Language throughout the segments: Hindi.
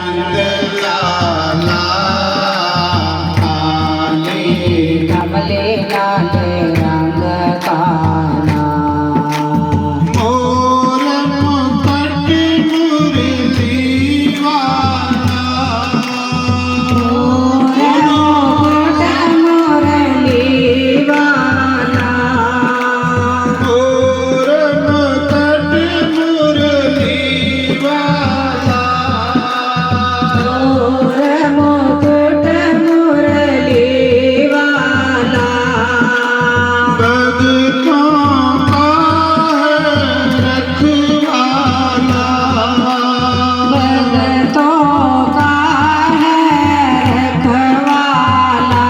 नंद लाला आने कमले लाले रंग काना मोर मुकुट मुरली वाला मोर मुकुट मुरली वाला मोर मुकुट मुरली वाला मोर मुकुट मुरली वाला भगतों का है रखवाला भगतों का है रखवाला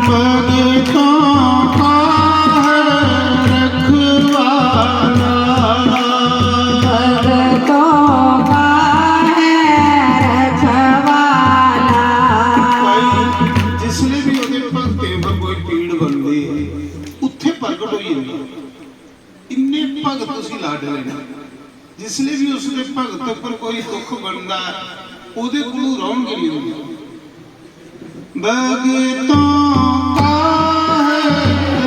भगतों का है रखवाला भगतों का है रखवाला भाई जिसने भी ਉਹਦੇ ਭਗਤੇ ਉੱਪਰ ਕੋਈ ਪੀੜ ਬੰਦੀ ਉੱਥੇ ਪ੍ਰਗਟ ਹੋਈ ਜਾਂਦੀ ਇੰਨੇ ਭਗਤ ਤੁਸੀਂ ਲਾਡ ਲੈਣਾ ਜਿਸਨੇ ਵੀ ਉਸਦੇ ਭਗਤ ਉੱਪਰ ਕੋਈ ਦੁੱਖ ਬਣਦਾ ਉਹਦੇ ਕੋਲੋਂ ਰੌਣਕ ਨਹੀਂ ਹੁੰਦੀ ਭਗਤੋਂ ਕਾ ਹੈ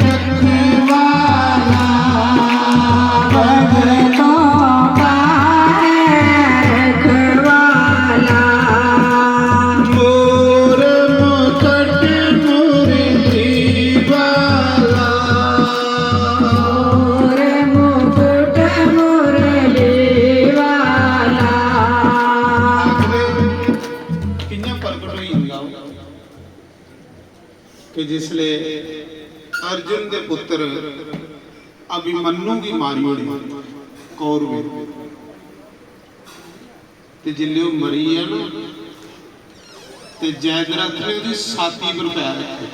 ਰਖਵਾਲਾ भगतों का है रखवाला मोर मुकुट मुरली वाला मोर मुकुट मुरली वाला किन्ना प्रगट होई ਹੁੰਦਾ कि जिसले अर्जुन दे पुत्र अभिमन्यु की मारी होनी कौरव ते जिले वो मरी है ना ते जयद्रथ ने उसकी छाती पर पैर रखे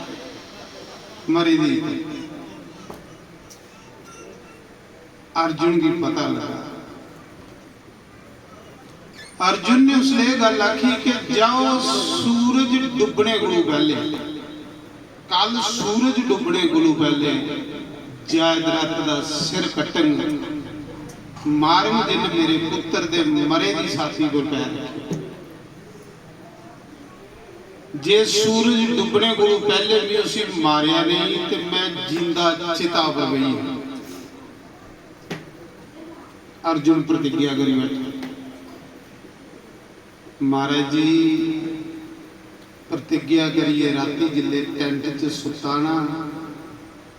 मरी दी अर्जुन की पता लगा अर्जुन ने उसने गल आखी कि जाओ सूरज डुबने को पहले कल सूरज डुबने को पहले जयद्रथ का सिर कटन मारन दिन मेरे पुत्र दे मरे की छाती को पैर रखे जे सूरज डुबने को पहले भी उसी मारिया नहीं तो मैं जिंदा चिता पर गई अर्जुन प्रतिज्ञा करी बैठे महाराज जी प्रतिज्ञा करिए राती जिले टेंट च सुताना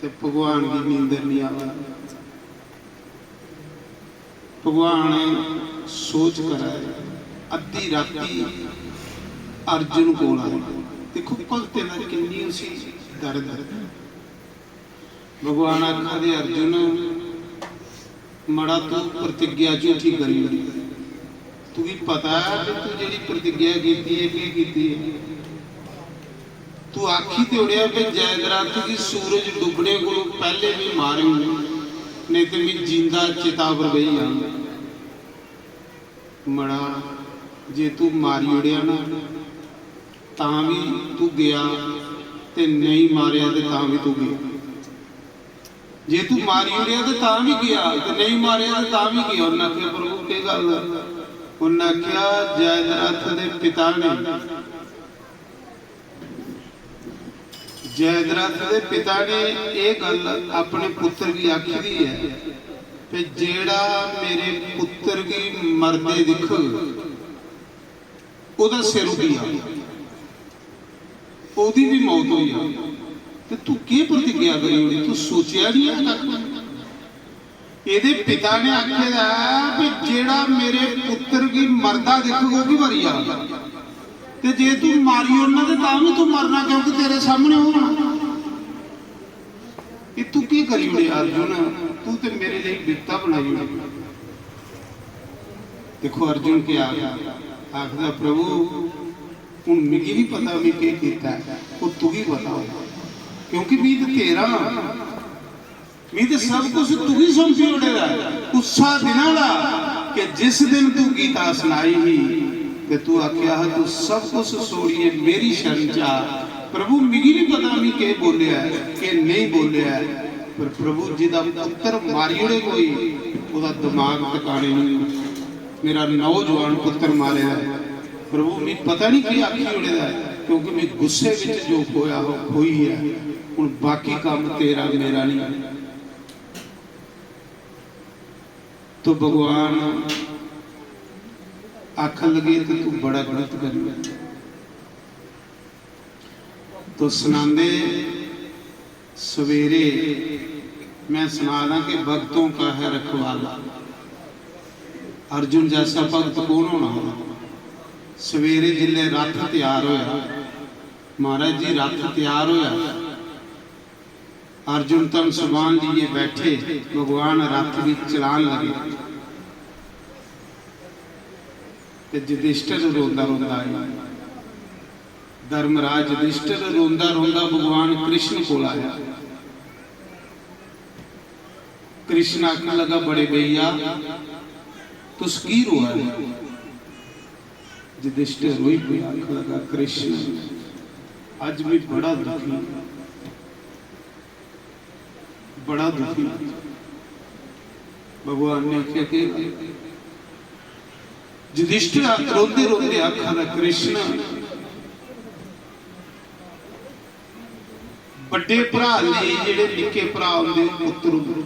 ते भगवान की नींदर नहीं आवा भगवान सोच कर अद्धी राती अर्जुन को आए देखो भगते का किन्नी उसी दर्द भगवान आखा दे अर्जुन मड़ा तू प्रतिज्ञा झूठी करी तू भी पता है कि तू जी प्रतिज्ञा की है तू आखी ते उड़िया कि जयद्रथ की सूरज डुबने को पहले भी मारूंगी नहीं तो मैं जिंदा चिता पर गई हाँ मड़ा जे तू मारी उड़िया ना ता भी तू गया ते नहीं मारिया ते ता भी तू गया जे तू मारी उड़िया तो ता भी गया ते नहीं मारिया तो ता भी गया उन्हें आख्या प्रभु की गल उन्हें आख्या जयद्रथ के पिता ने जयद्रथ के पिता ने यह गल अपने पुत्र की आखी दी है कि जेड़ा मेरे पुत्र की मरदे दिख ओदा सिर उड़िया ओदी भी मौत हुई है तो तू की प्रतिज्ञा करी होनी तू सोचिया नहीं है ਇਹਦੇ ਪਿਤਾ ਨੇ ਆਖਿਆ ਵੀ ਜਿਹੜਾ ਮੇਰੇ ਪੁੱਤਰ ਕੀ ਮਰਦਾ ਦੇਖੋ ਉਹ ਵੀ ਮਰੀ ਆ ਤੇ ਜੇ ਤੂੰ ਮਾਰੀ ਉਹਨਾਂ ਦੇ ਤਾਂ ਵੀ ਤੂੰ ਮਰਨਾ ਕਿਉਂਕਿ ਤੇਰੇ ਸਾਹਮਣੇ ਹੋਣਾ ਇਹ ਤੂੰ ਕੀ ਕਰੀ ਹੋਣੀ ਅਰਜੁਨ ਤੂੰ ਤੇ ਮੇਰੇ ਲਈ ਬਿਪਤਾ ਬਣਾਈ ਹੋਣੀ ਦੇਖੋ ਅਰਜੁਨ ਕੀ ਆਖਦਾ ਪ੍ਰਭੂ ਹੁਣ ਮੈਨੂੰ ਨਹੀਂ ਪਤਾ ਵੀ ਕੀ ਕੀਤਾ ਉਹ ਤੂੰ ਹੀ ਬਤਾ क्योंकि भी तो तेरा भी तो सब कुछ तू ही सौंपी उड़ेगा गुस्सा दिना कि जिस दिन तू गीता सुनाई ही कि तू आख्या तू सब कुछ छोड़िए मेरी शरण जा प्रभु मिगी नहीं पता भी के बोलिया के नहीं बोलिया पर प्रभु जिदा पुत्र मारी उड़े कोई दिमाग टिकाने नहीं मेरा नौजवान पुत्र मारे प्रभु मैं पता नहीं कि आखी उड़ेदा क्योंकि मैं गुस्से विच जो होया हो होई है हुण बाकी काम तेरा मेरा नहीं। तो भगवान आखन लगे तो तू बड़ा गलत कर लिया। तो सुनांदे सवेरे मैं सुना कि भक्तों का है रखवाला। अर्जुन जैसा भक्त कौन होना हो। सवेरे जिले रथ तैयार होया महाराज जी रथ तैयार होया अर्जुन तन समान लिए बैठे भगवान रथ भी चलान लगे ते युधिष्ठिर रोंदा रोंदा आया। धर्मराज युधिष्ठिर रोंदा रोंदा भगवान कृष्ण को आया। कृष्ण आखने लगा बड़े भैया तुस की रोआ है। युधिष्ठिर रोई पे आखने लगा कृष्ण आज भी बड़ा दुखी बड़ा दुखी। भगवान ने आख्या कि युधिष्ठिर रोंदे रोंदे आखा कृष्ण बड़े भरा ले जेडे निके भरा होंदे पुत्र होंदे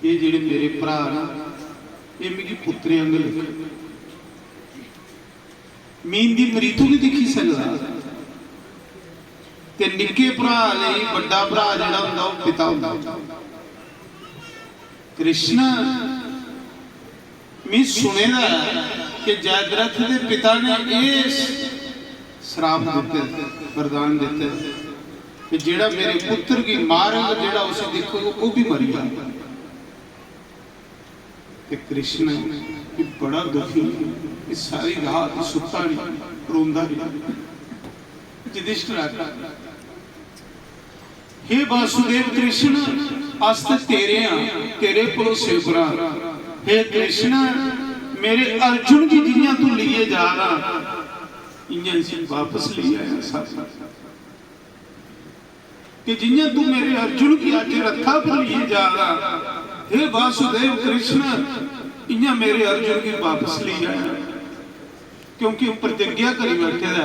ये जेडे मेरे भरा ना ये मेरी पुत्रे अंग लगे मीन दी मरीतू नहीं दिखी सकदा ते निके भरा लई बड़ा भरा जेड़ा हुंदा वो पिता हुंदा। कृष्ण मैं सुने दा कि जयद्रथ दे पिता ने इस श्राप दिते वरदान दिते कि जेड़ा मेरे पुत्र की मारेगा जेड़ा उसे देखोगे वो भी मर जाएगा। कि कृष्ण भी बड़ा दुखी इस सारी रात सुता नहीं रोंदा रहा। युधिष्ठिर हे वासुदेव कृष्ण अस ते तेरे तेरे भरोसे पर हे कृष्ण मेरे अर्जुन की जियां तू लिए जा रहा इयां इसी वापस ले आया सब कि जियां तू मेरे अर्जुन की आज रथा पर लिए जा रहा हे वासुदेव कृष्ण इयां मेरे अर्जुन की वापस ले आया। क्योंकि प्रतिज्ञा करी बैठे दा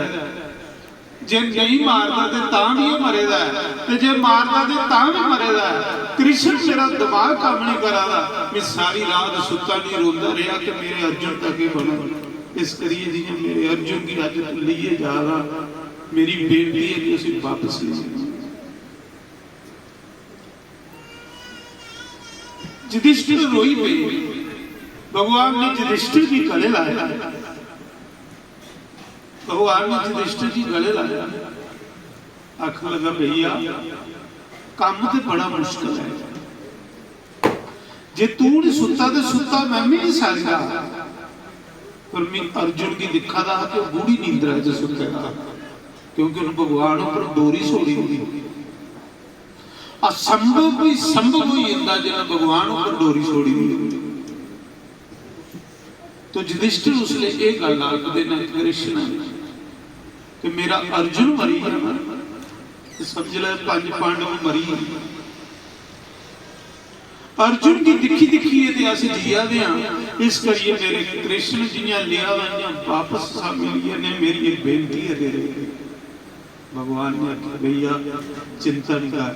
जे नहीं मारदा ते तां भी मरेदा ते जे मारदा ते तां भी मरेदा। कृष्ण मेरा दिमाग काम नहीं करादा मैं सारी रात सुता नहीं रोंदा रहा कि मेरे अर्जुन का के बना। इस करिए जियां मेरे अर्जुन की अज लिए जा रहा मेरी बेनती है कि उसे वापस ले। युधिष्ठिर रोई पे भगवान ने युधिष्ठिर की गले लाया। भगवान ने युधिष्ठिर की गले लाया आखन लगा भैया काम तो बड़ा मुश्किल है जे तू नहीं सुता तो सुता मैं भी नहीं सकता पर मैं अर्जुन की दिखा था कि बूढ़ी नींदरा च सुतेगा क्योंकि उन भगवान ऊपर डोरी सोड़ी हुई असंभव भी संभव हो जाता जिन्हें भगवान ऊपर डोरी छोड़ी हुई। तो युधिष्ठिर उसने एक गल आख देना कृष्ण कि मेरा अर्जुन मरी है तो समझ ले 5 पांडव मरी अर्जुन की दिखी दिखी है अस जिया दे इस करिए मेरे कृष्ण जियां लिया वापस मिलिए ने मेरी एक बेनती है तेरे। भगवान ने आखिया भैया चिंता नहीं कर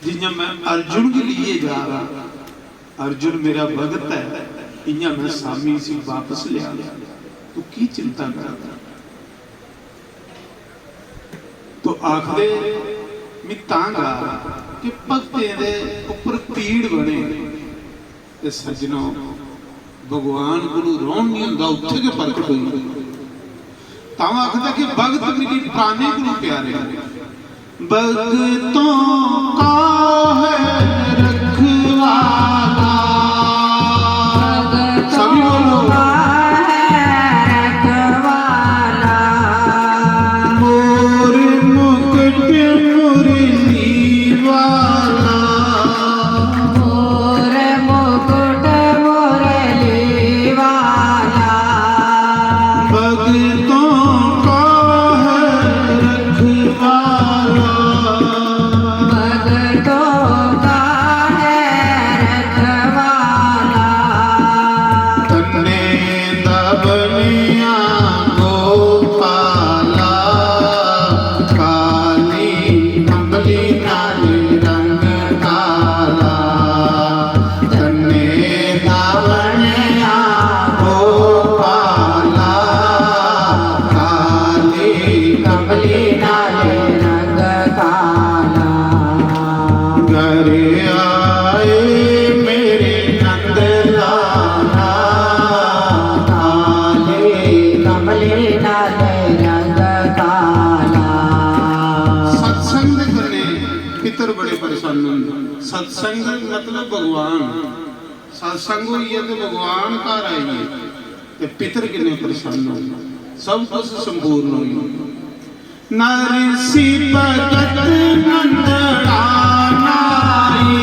जियां मैं अर्जुन के लिए जा रहा अर्जुन मेरा भगत है इयां मैं सामी सी वापस लिया तू की चिंता कर। तो आखदे मैं तांगा कि भक्ते दे ऊपर पीड़ बने ते सज्जनों भगवान को रोन नहीं हुंदा उत्थे के प्रकट होई तां आखदा कि भगत मेरी प्राणे को प्यारे भक्तों का है रखवाला सभी बोलो मोर मुकुट मुरली वाला मोर मुकुट मुरली वाला भक्तों का है रखवाला भक्तों का है सत्संग मतलब भगवान, सत्संग हुई है तो भगवान घर आइए तो पितर किन्ने प्रसन्न हो, सब कुछ संपूर्ण हो। नरसी भगत नंदड़ा नाई,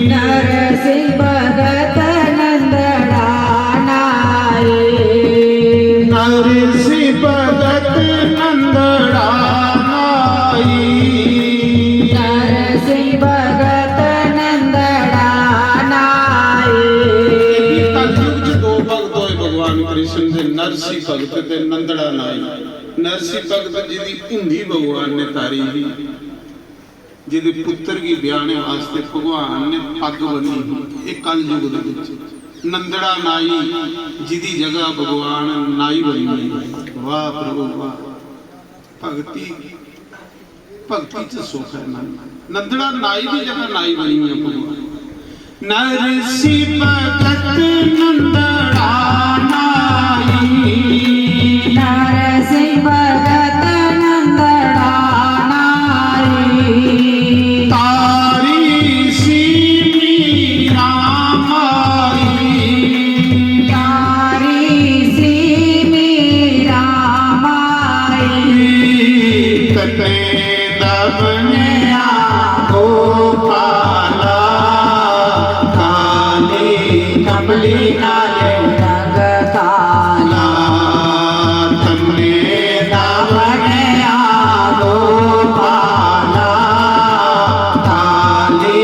नरसिंह भगत नंदड़ा नाई, नरसी भगत नंदड़ा नाई, नरसिंह भगत नंदड़ा नाई। कलयुग च दो भगत होए भगवान कृष्ण दे, नरसी भगत ते नंदड़ा नाई। नरसी भगत जिदी हिंदी भगवान ने तारी ही, जिदे पुत्र की ब्याने वास्ते भगवान ने पग बनी, एक कलयुग दे विच। नंदड़ा नाई जिदी जगह भगवान नाई बनी। वाह प्रभु वाह, भगती भगती च सुख है ना। नंदड़ा नाई की जगह नाई बनी है भगवान। नरसी भगत नंदड़ा नाई, नरसिंह भगत नंदड़ा नाई, तारी सी मीरा माई, तारी सी मीरा माई। कते दबनिया गोपाला, काली कमली नाले रंग काला, तमने दावनिया गोपाला, काली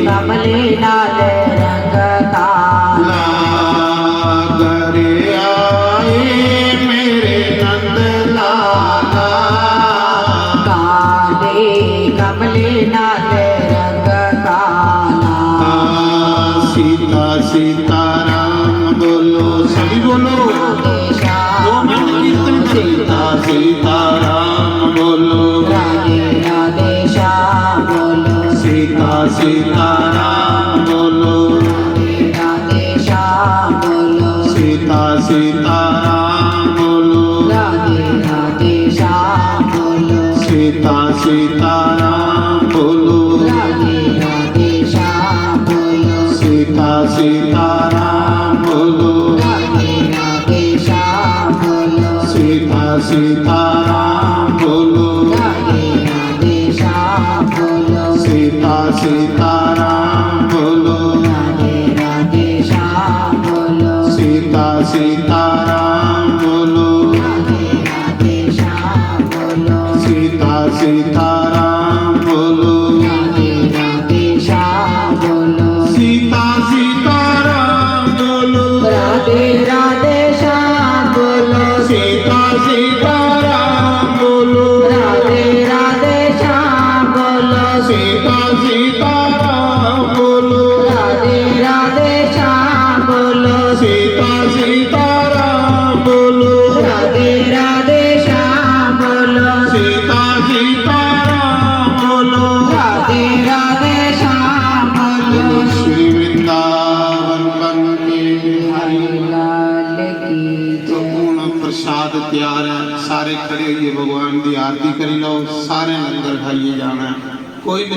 कमली नाले रंग काला। करे आए मेरे नंद लाला, काली कमली नाले रंग काला। सीता सीताराम बोलो, सभी बोलो, दो मिनट कीर्तन सीता सीताराम बोलो, राधे राधे श्याम बोलो, सीता सीताराम बोलो, राधे श्याम बोलो, सीता सीताराम बोलो, राधे राधे श्याम बोलो, सीता सीताराम बोलो, राधे राधे श्याम बोलो, सीता सीताराम बोलो, राधे राधे श्याम बोलो, सीता सीताराम बोलो, राधे राधे श्याम बोलो, सीता सीताराम बोलो, राधे राधे श्याम बोलो, सीता सीताराम बोलो, राधे राधे श्याम बोलो, सीता सीताराम बोलो, राधे राधे श्याम बोलो, सीता सीताराम बोलो, राधे राधे श्याम बोलो, सीता सीताराम बोलो, राधे राधे श्याम बोलो, सीता सीताराम बोलो, राधे राधे श्याम बोलो, सीता सीताराम बोलो, राधे राधे श्याम बोलो, सीता सीताराम बोलो, राधे राधे श्याम बोलो। श्री वृंदावन बन के बिहारी। लाल की तो जय। पूर्ण प्रसाद तैयार है, सारे खड़े होइए भगवान की आरती करी लो, सारे लंगर खाइए जाना है। कोई भी